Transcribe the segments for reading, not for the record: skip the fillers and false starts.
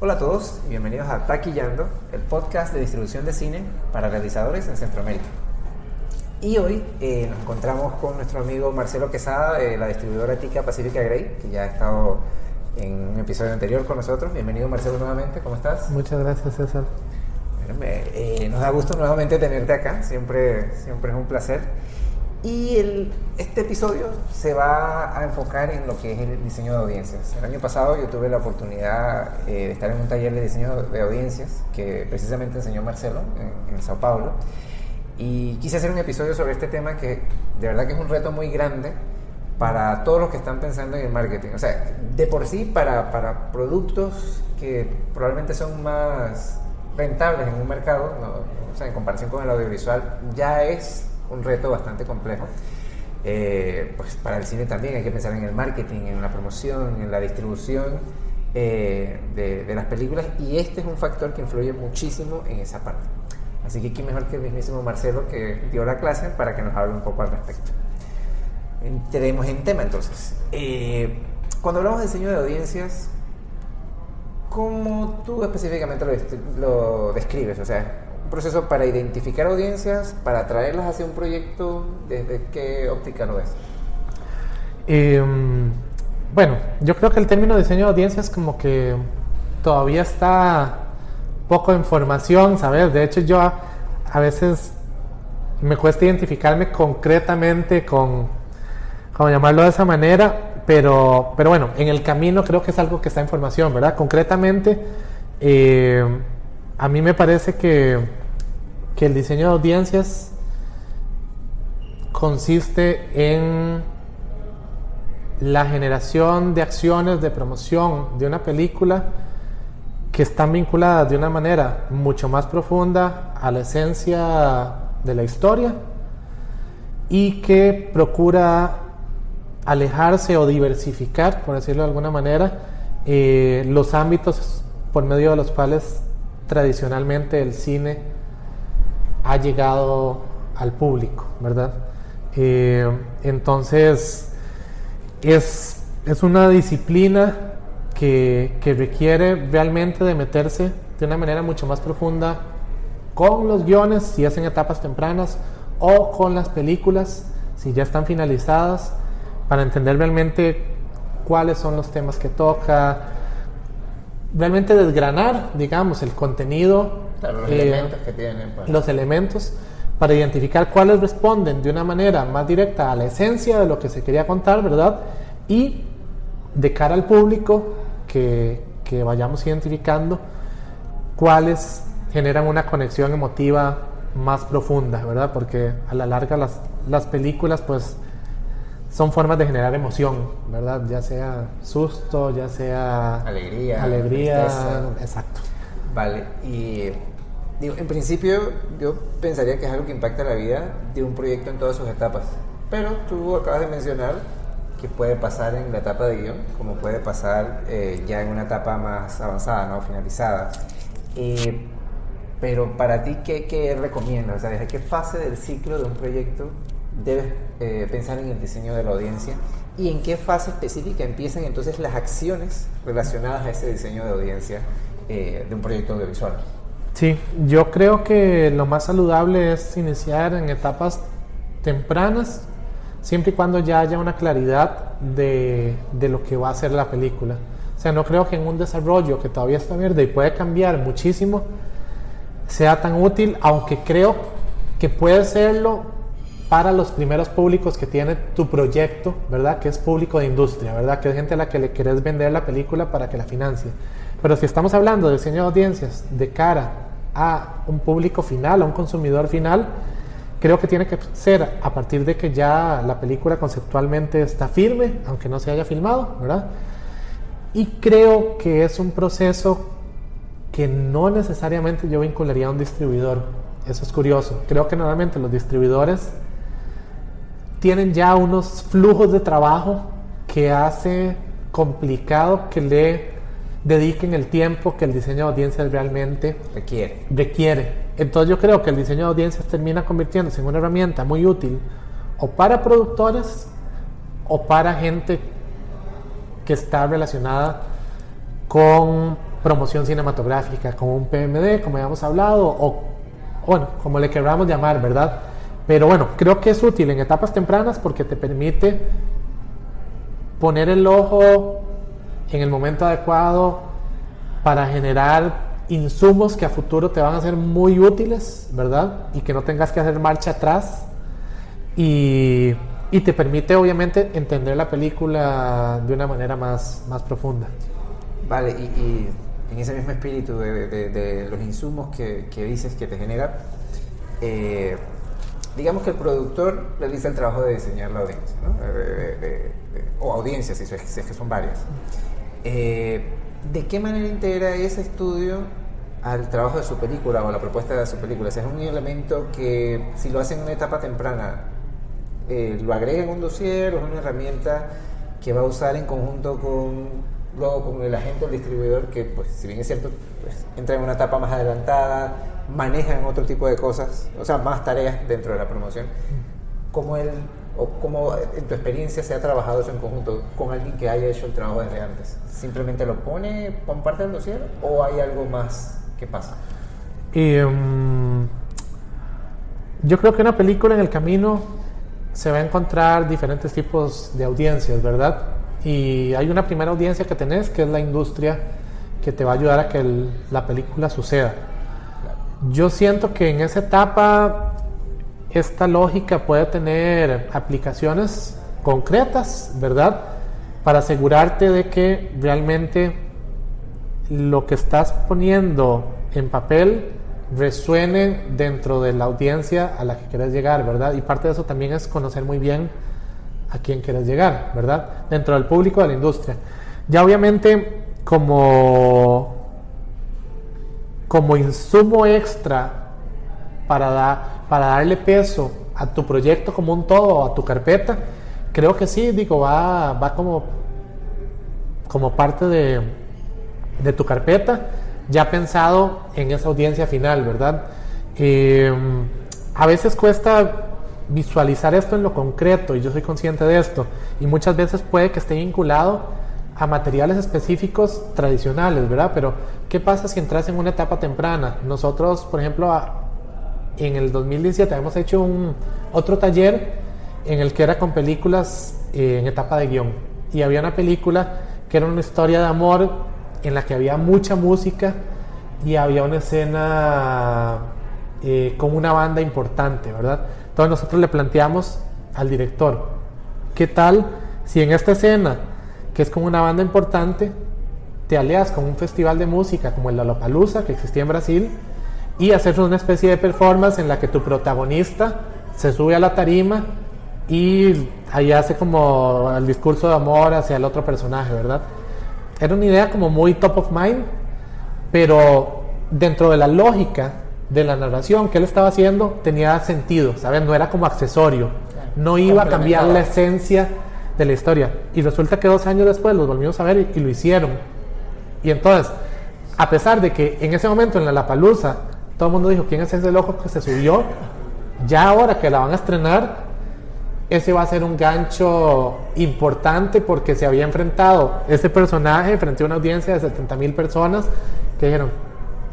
Hola a todos y bienvenidos a Taquillando, el podcast de distribución de cine para realizadores en Centroamérica. Y hoy nos encontramos con nuestro amigo Marcelo Quesada de la distribuidora Tica Pacifica Grey, que ya ha estado en un episodio anterior con nosotros. Bienvenido Marcelo nuevamente, ¿cómo estás? Muchas gracias, César. Nos da gusto nuevamente tenerte acá, siempre es un placer. Y este episodio se va a enfocar en lo que es el diseño de audiencias. El año pasado yo tuve la oportunidad de estar en un taller de diseño de audiencias que precisamente enseñó Marcelo en Sao Paulo. Y quise hacer un episodio sobre este tema que de verdad que es un reto muy grande para todos los que están pensando en el marketing. O sea, de por sí para productos que probablemente son más rentables en un mercado, ¿no? O sea, en comparación con el audiovisual, ya es un reto bastante complejo. Pues para el cine también hay que pensar en el marketing, en la promoción, en la distribución de las películas, y este es un factor que influye muchísimo en esa parte. Así que quién mejor que el mismísimo Marcelo, que dio la clase, para que nos hable un poco al respecto. Entremos en tema entonces. Cuando hablamos de diseño de audiencias, ¿cómo tú específicamente lo describes? O sea, un proceso para identificar audiencias, para atraerlas hacia un proyecto, ¿desde qué óptica lo ves? Bueno, yo creo que el término diseño de audiencias como que todavía está poco en formación, ¿sabes? De hecho, yo a veces me cuesta identificarme concretamente con llamarlo de esa manera, pero bueno, en el camino creo que es algo que está en formación, ¿verdad? Concretamente, a mí me parece que el diseño de audiencias consiste en la generación de acciones de promoción de una película que están vinculadas de una manera mucho más profunda a la esencia de la historia y que procura alejarse o diversificar, por decirlo de alguna manera, los ámbitos por medio de los cuales tradicionalmente el cine ha llegado al público, ¿verdad? Entonces es una disciplina que requiere realmente de meterse de una manera mucho más profunda con los guiones, si es en etapas tempranas, o con las películas, si ya están finalizadas, para entender realmente cuáles son los temas que toca, realmente desgranar, digamos, el contenido, claro, los elementos que tienen, pues. Los elementos, para identificar cuáles responden de una manera más directa a la esencia de lo que se quería contar, ¿verdad? Y de cara al público, que vayamos identificando cuáles generan una conexión emotiva más profunda, ¿verdad? Porque a la larga las películas, pues, son formas de generar emoción, ¿verdad? Ya sea susto, ya sea alegría, tristeza. Exacto. Vale, y digo, en principio yo pensaría que es algo que impacta la vida de un proyecto en todas sus etapas, pero tú acabas de mencionar que puede pasar en la etapa de guión, como puede pasar ya en una etapa más avanzada, ¿no? Finalizada. Pero para ti, ¿qué recomiendas? O sea, ¿desde qué fase del ciclo de un proyecto debes pensar en el diseño de la audiencia? ¿Y en qué fase específica empiezan entonces las acciones relacionadas a ese diseño de audiencia de un proyecto audiovisual? Sí, yo creo que lo más saludable es iniciar en etapas tempranas, siempre y cuando ya haya una claridad de lo que va a ser la película. O sea, no creo que en un desarrollo que todavía está verde y puede cambiar muchísimo sea tan útil, aunque creo que puede serlo para los primeros públicos que tiene tu proyecto, ¿verdad? Que es público de industria, ¿verdad? Que es gente a la que le querés vender la película para que la financie. Pero si estamos hablando de diseño de audiencias de cara a un público final, a un consumidor final, creo que tiene que ser a partir de que ya la película conceptualmente está firme, aunque no se haya filmado, ¿verdad? Y creo que es un proceso que no necesariamente yo vincularía a un distribuidor. Eso es curioso. Creo que normalmente los distribuidores tienen ya unos flujos de trabajo que hace complicado que le dediquen el tiempo que el diseño de audiencias realmente requiere. Entonces yo creo que el diseño de audiencias termina convirtiéndose en una herramienta muy útil o para productores o para gente que está relacionada con promoción cinematográfica, como un PMD, como habíamos hablado, o bueno, como le queramos llamar, ¿verdad? Pero bueno, creo que es útil en etapas tempranas porque te permite poner el ojo en el momento adecuado para generar insumos que a futuro te van a ser muy útiles, ¿verdad? Y que no tengas que hacer marcha atrás. Y te permite, obviamente, entender la película de una manera más profunda. Vale, y en ese mismo espíritu de los insumos que dices que te genera, digamos que el productor realiza el trabajo de diseñar la audiencia, ¿no? O audiencias, si es que son varias. ¿De qué manera integra ese estudio al trabajo de su película o a la propuesta de su película? O sea, es un elemento que, si lo hace en una etapa temprana, lo agrega en un dossier, o es una herramienta que va a usar en conjunto luego con el agente o el distribuidor, que, pues, si bien es cierto, pues, entra en una etapa más adelantada, manejan otro tipo de cosas, o sea, más tareas dentro de la promoción. ¿Cómo en tu experiencia se ha trabajado eso en conjunto con alguien que haya hecho el trabajo desde antes? ¿Simplemente lo pone como parte del dossier o hay algo más que pasa? Yo creo que una película en el camino se va a encontrar diferentes tipos de audiencias, ¿verdad? Y hay una primera audiencia que tenés, que es la industria, que te va a ayudar a que la película suceda. Yo siento que en esa etapa esta lógica puede tener aplicaciones concretas, ¿verdad? Para asegurarte de que realmente lo que estás poniendo en papel resuene dentro de la audiencia a la que quieres llegar, ¿verdad? Y parte de eso también es conocer muy bien a quién quieres llegar, ¿verdad? Dentro del público de la industria. Ya obviamente como insumo extra para darle peso a tu proyecto como un todo, o a tu carpeta, creo que sí, digo, va como parte de tu carpeta, ya pensado en esa audiencia final, ¿verdad? A veces cuesta visualizar esto en lo concreto, y yo soy consciente de esto, y muchas veces puede que esté vinculado a materiales específicos tradicionales, ¿verdad? Pero ¿qué pasa si entras en una etapa temprana? Nosotros, por ejemplo, en el 2017 hemos hecho otro taller en el que era con películas en etapa de guión, y había una película que era una historia de amor en la que había mucha música y había una escena con una banda importante, ¿verdad? Entonces nosotros le planteamos al director, ¿qué tal si en esta escena, que es con una banda importante, te alias con un festival de música como el Lollapalooza, que existía en Brasil, y hacer una especie de performance en la que tu protagonista se sube a la tarima y ahí hace como el discurso de amor hacia el otro personaje, ¿verdad? Era una idea como muy top of mind, pero dentro de la lógica de la narración que él estaba haciendo tenía sentido, ¿sabes? No era como accesorio, no iba a cambiar la esencia de la historia. Y resulta que 2 años después los volvimos a ver y lo hicieron. Y entonces, a pesar de que en ese momento en la Lollapalooza todo el mundo dijo, ¿quién es ese loco que se subió? Ya ahora que la van a estrenar, ese va a ser un gancho importante, porque se había enfrentado ese personaje frente a una audiencia de 70,000 personas que dijeron,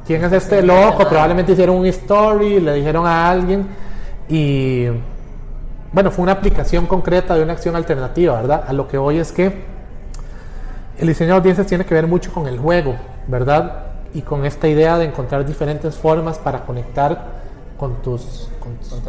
¿quién es este loco? Probablemente hicieron un story, le dijeron a alguien, y bueno, fue una aplicación concreta de una acción alternativa, ¿verdad? A lo que hoy es que el diseño de audiencias tiene que ver mucho con el juego, ¿verdad? Y con esta idea de encontrar diferentes formas para conectar con tus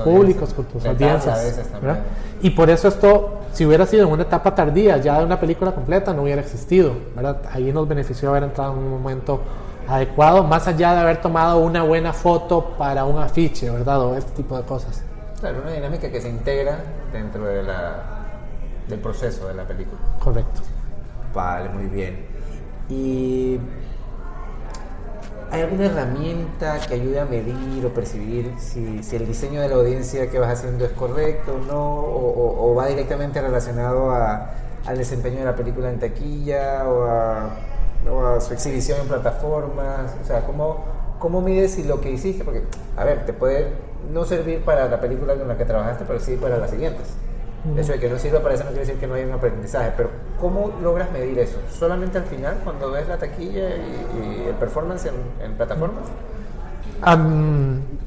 públicos, con tus audiencias, ¿verdad? Y por eso esto, si hubiera sido en una etapa tardía ya de una película completa, no hubiera existido, ¿verdad? Ahí nos benefició haber entrado en un momento adecuado, más allá de haber tomado una buena foto para un afiche, ¿verdad? O este tipo de cosas. Claro, una dinámica que se integra dentro del proceso de la película. Correcto. Vale, muy bien. ¿Y hay alguna herramienta que ayude a medir o percibir si el diseño de la audiencia que vas haciendo es correcto o no? ¿O va directamente relacionado al desempeño de la película en taquilla o a su exhibición en plataformas? O sea, ¿cómo mides si lo que hiciste? Porque, a ver, te puede no servir para la película con la que trabajaste, pero sí para las siguientes. El hecho de que no sirva para eso no quiere decir que no haya un aprendizaje, pero ¿cómo logras medir eso? ¿Solamente al final, cuando ves la taquilla y el performance en plataformas?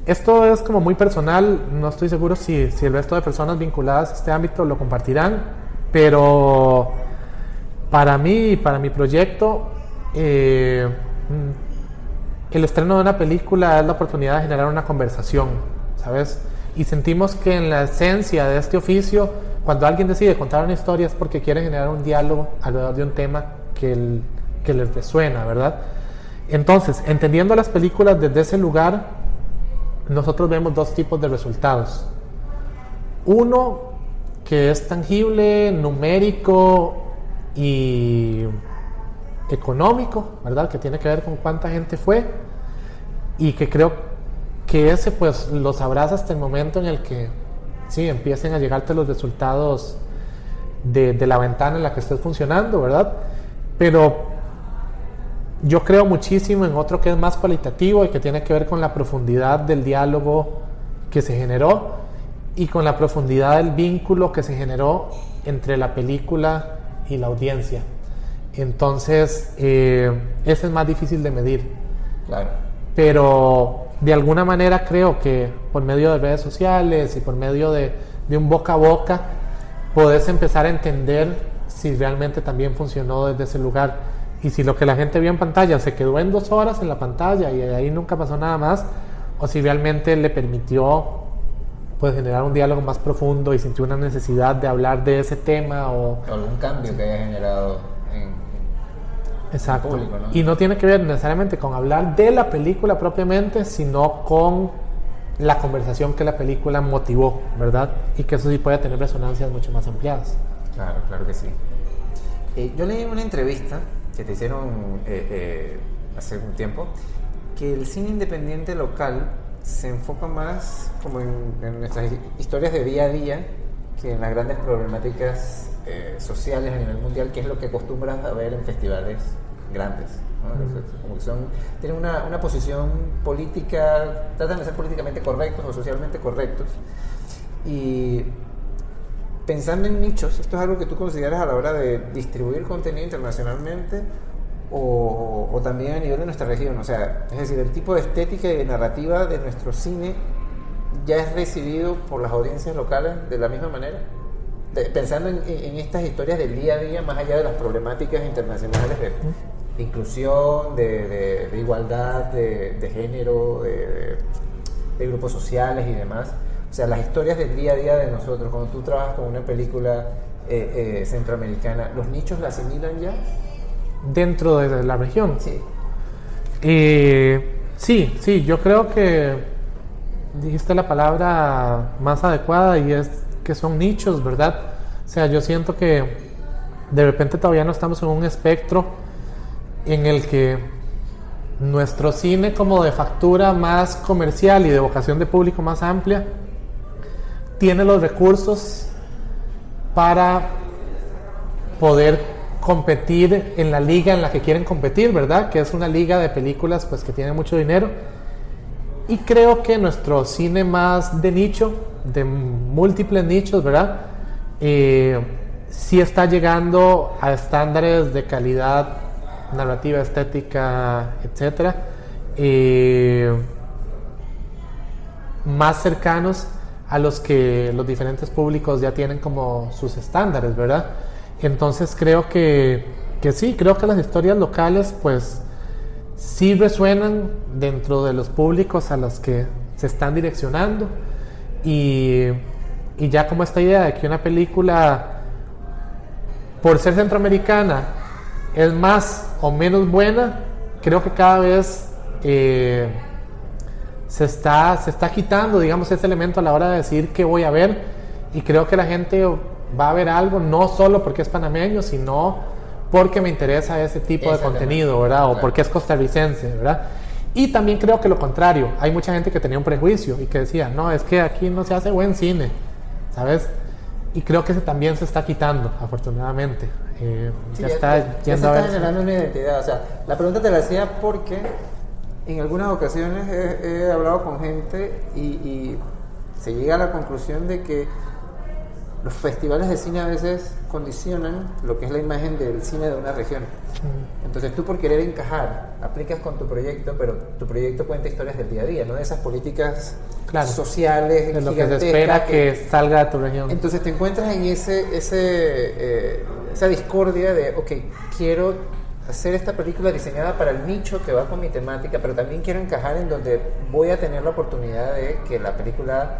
Esto es como muy personal, no estoy seguro si el resto de personas vinculadas a este ámbito lo compartirán, pero para mí, para mi proyecto, el estreno de una película es la oportunidad de generar una conversación, ¿sabes? Y sentimos que en la esencia de este oficio, cuando alguien decide contar una historia es porque quiere generar un diálogo alrededor de un tema que les resuena, ¿verdad? Entonces, entendiendo las películas desde ese lugar, nosotros vemos dos tipos de resultados. Uno, que es tangible, numérico y económico, ¿verdad? Que tiene que ver con cuánta gente fue, y que creo que ese pues lo sabrás hasta el momento en el que sí empiecen a llegarte los resultados de la ventana en la que estés funcionando, ¿verdad? Pero yo creo muchísimo en otro que es más cualitativo y que tiene que ver con la profundidad del diálogo que se generó y con la profundidad del vínculo que se generó entre la película y la audiencia. Entonces, ese es más difícil de medir. Claro. Pero de alguna manera creo que por medio de redes sociales y por medio de un boca a boca podés empezar a entender si realmente también funcionó desde ese lugar. Y si lo que la gente vio en pantalla se quedó en 2 horas en la pantalla y de ahí nunca pasó nada más, o si realmente le permitió pues generar un diálogo más profundo y sintió una necesidad de hablar de ese tema o algún cambio que haya generado en exacto. El público, ¿no? Y no tiene que ver necesariamente con hablar de la película propiamente, sino con la conversación que la película motivó, ¿verdad? Y que eso sí puede tener resonancias mucho más ampliadas. Claro, claro que sí. Yo leí en una entrevista que te hicieron hace un tiempo, que el cine independiente local se enfoca más como en nuestras historias de día a día que en las grandes problemáticas sociales a nivel mundial, que es lo que acostumbras a ver en festivales grandes, ¿no? Como que tienen una posición política, tratan de ser políticamente correctos o socialmente correctos. Y pensando en nichos, ¿esto es algo que tú consideras a la hora de distribuir contenido internacionalmente o también a nivel de nuestra región? O sea, es decir, el tipo de estética y de narrativa de nuestro cine ya es recibido por las audiencias locales de la misma manera, pensando en estas historias del día a día, más allá de las problemáticas internacionales de inclusión, de igualdad, de género, de grupos sociales y demás. O sea, las historias del día a día de nosotros, cuando tú trabajas con una película centroamericana, ¿los nichos la asimilan ya? Dentro de la región. Sí. Sí, yo creo que dijiste la palabra más adecuada y es que son nichos, ¿verdad? O sea, yo siento que de repente todavía no estamos en un espectro en el que nuestro cine como de factura más comercial y de vocación de público más amplia tiene los recursos para poder competir en la liga en la que quieren competir, ¿verdad? Que es una liga de películas pues que tiene mucho dinero. Y creo que nuestro cine más de nicho, de múltiples nichos, ¿verdad? Sí está llegando a estándares de calidad narrativa, estética, etcétera, más cercanos a los que los diferentes públicos ya tienen como sus estándares, ¿verdad? Entonces creo que sí, creo que las historias locales pues sí resuenan dentro de los públicos a los que se están direccionando y ya como esta idea de que una película por ser centroamericana es más o menos buena, creo que cada vez se está quitando, digamos, ese elemento a la hora de decir qué voy a ver, y creo que la gente va a ver algo no solo porque es panameño, sino porque me interesa ese tipo de contenido, ¿verdad? O claro, porque es costarricense, ¿verdad? Y también creo que lo contrario, hay mucha gente que tenía un prejuicio y que decía, no, es que aquí no se hace buen cine, ¿sabes? Y creo que ese también se está quitando, afortunadamente. Sí, ya está generando una identidad. O sea, la pregunta te la hacía porque en algunas ocasiones he hablado con gente y se llega a la conclusión de que los festivales de cine a veces condicionan lo que es la imagen del cine de una región. Entonces tú, por querer encajar, aplicas con tu proyecto, pero tu proyecto cuenta historias del día a día, no de esas políticas sociales de lo que se espera que salga de tu región. Entonces te encuentras en esa discordia de, ok, quiero hacer esta película diseñada para el nicho que va con mi temática, pero también quiero encajar en donde voy a tener la oportunidad de que la película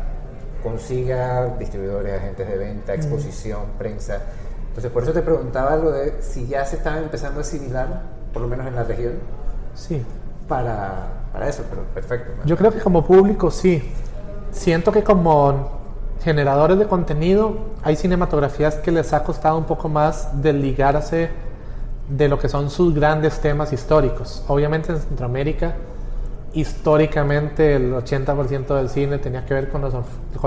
consiga distribuidores, agentes de venta, exposición, prensa. Entonces por eso te preguntaba lo de si ya se estaba empezando a asimilar, por lo menos en la región. Sí. Para eso, pero perfecto. Yo creo que como público sí. Siento que como generadores de contenido hay cinematografías que les ha costado un poco más desligarse de lo que son sus grandes temas históricos. Obviamente en Centroamérica, históricamente el 80% del cine tenía que ver con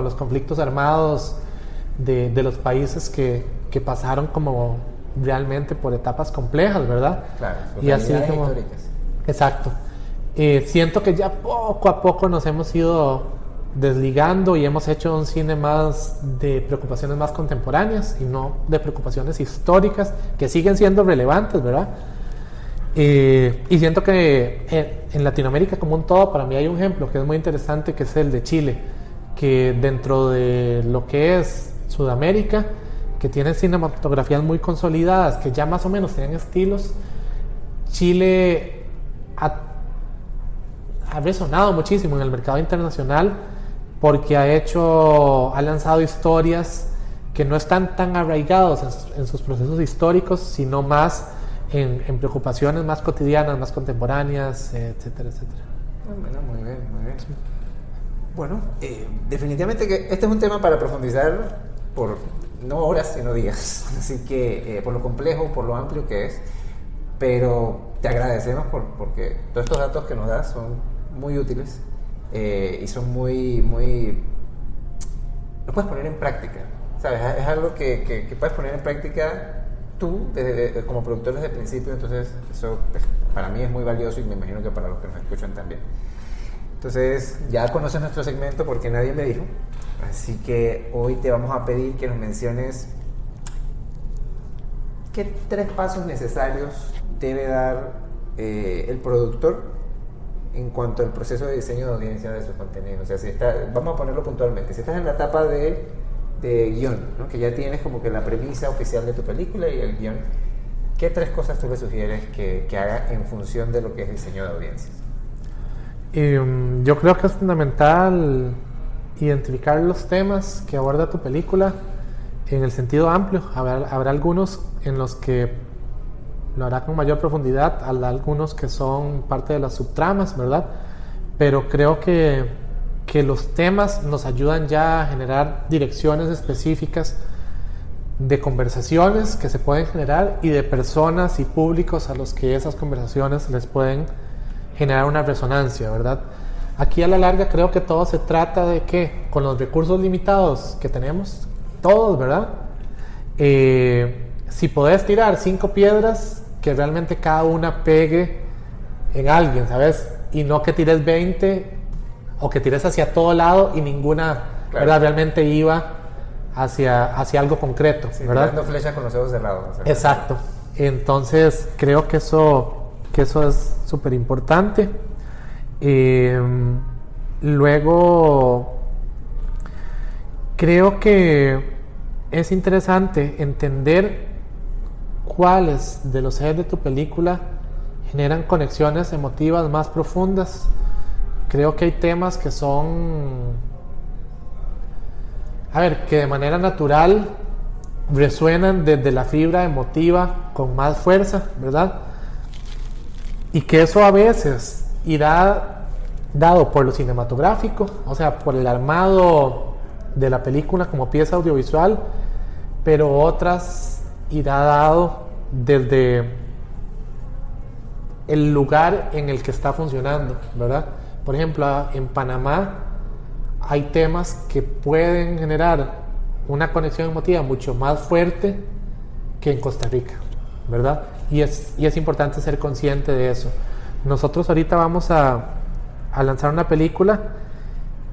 los conflictos armados de los países que pasaron como realmente por etapas complejas, ¿verdad? Claro, y así como históricas. Exacto. Siento que ya poco a poco nos hemos ido desligando y hemos hecho un cine más de preocupaciones más contemporáneas y no de preocupaciones históricas que siguen siendo relevantes, ¿verdad? Y siento que en Latinoamérica como un todo, para mí hay un ejemplo que es muy interesante, que es el de Chile, que dentro de lo que es Sudamérica, que tiene cinematografías muy consolidadas, que ya más o menos tienen estilos, Chile ha resonado muchísimo en el mercado internacional porque ha lanzado historias que no están tan arraigados en sus procesos históricos, sino más en preocupaciones más cotidianas, más contemporáneas, etcétera, etcétera. Bueno, muy bien, muy bien. Sí. Bueno, definitivamente que este es un tema para profundizar por no horas, sino días. Así que por lo complejo, por lo amplio que es, pero te agradecemos porque todos estos datos que nos das son muy útiles y son muy... Lo puedes poner en práctica, ¿sabes? Es algo que puedes poner en práctica tú como productor desde el principio, entonces eso para mí es muy valioso y me imagino que para los que nos escuchan también. Entonces ya conoces nuestro segmento porque nadie me dijo, así que hoy te vamos a pedir que nos menciones qué 3 pasos necesarios debe dar el productor en cuanto al proceso de diseño de audiencia de sus contenidos. O sea, vamos a ponerlo puntualmente, si estás en la etapa de guión, ¿no? Que ya tienes como que la premisa oficial de tu película y el guión, ¿qué 3 cosas tú le sugieres que haga en función de lo que es diseño de audiencias? Yo creo que es fundamental identificar los temas que aborda tu película en el sentido amplio. Habrá algunos en los que lo hará con mayor profundidad, algunos que son parte de las subtramas, ¿verdad? Pero creo que los temas nos ayudan ya a generar direcciones específicas de conversaciones que se pueden generar y de personas y públicos a los que esas conversaciones les pueden generar una resonancia, ¿verdad? Aquí a la larga creo que todo se trata de que con los recursos limitados que tenemos, todos, ¿verdad? Si podés tirar 5 piedras, que realmente cada una pegue en alguien, ¿sabes? Y no que tires 20 o que tires hacia todo lado y ninguna, claro, ¿verdad? Realmente iba hacia algo concreto, sí, ¿verdad? Tirando flechas con los ojos cerrados. O sea, exacto. Entonces creo que eso es súper importante. Luego creo que es interesante entender cuáles de los ejes de tu película generan conexiones emotivas más profundas. Creo que hay temas que que de manera natural resuenan desde la fibra emotiva con más fuerza, ¿verdad? Y que eso a veces irá dado por lo cinematográfico, o sea, por el armado de la película como pieza audiovisual, pero otras irá dado desde el lugar en el que está funcionando, ¿verdad? Por ejemplo, en Panamá hay temas que pueden generar una conexión emotiva mucho más fuerte que en Costa Rica, ¿verdad? Y es importante ser consciente de eso. Nosotros ahorita vamos a lanzar una película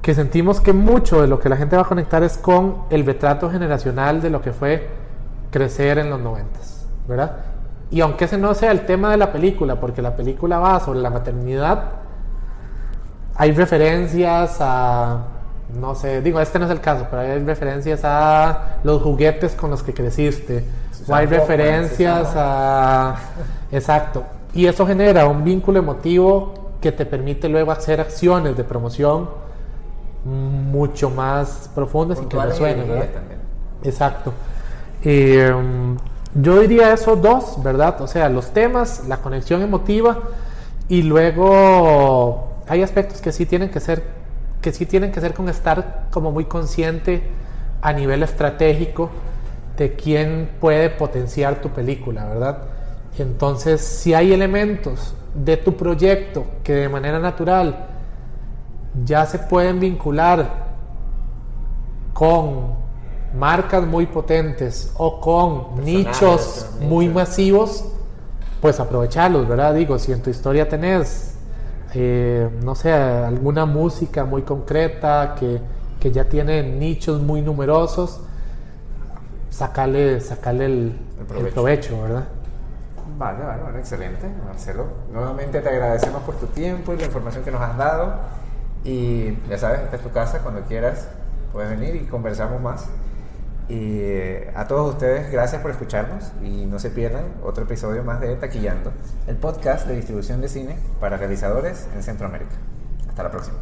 que sentimos que mucho de lo que la gente va a conectar es con el retrato generacional de lo que fue crecer en los 90s, ¿verdad? Y aunque ese no sea el tema de la película, porque la película va sobre la maternidad, hay referencias a, no sé, digo, este no es el caso, pero hay referencias a los juguetes con los que creciste, o hay referencias a... Exacto. Y eso genera un vínculo emotivo que te permite luego hacer acciones de promoción mucho más profundas y que resuenen, ¿verdad? También. Exacto. Yo diría esos dos, ¿verdad? O sea, los temas, la conexión emotiva, y luego hay aspectos que sí tienen que ser con estar como muy consciente a nivel estratégico de quién puede potenciar tu película, ¿verdad? Entonces, si hay elementos de tu proyecto que de manera natural ya se pueden vincular con marcas muy potentes o con nichos muy masivos, pues aprovecharlos, ¿verdad? Digo, si en tu historia tenés, no sé, alguna música muy concreta que ya tiene nichos muy numerosos, sacarle el provecho, ¿verdad? Vale, excelente, Marcelo. Nuevamente te agradecemos por tu tiempo y la información que nos has dado. Y ya sabes, esta es tu casa, cuando quieras puedes venir y conversamos más. Y a todos ustedes, gracias por escucharnos y no se pierdan otro episodio más de Taquillando, el podcast de distribución de cine para realizadores en Centroamérica. Hasta la próxima.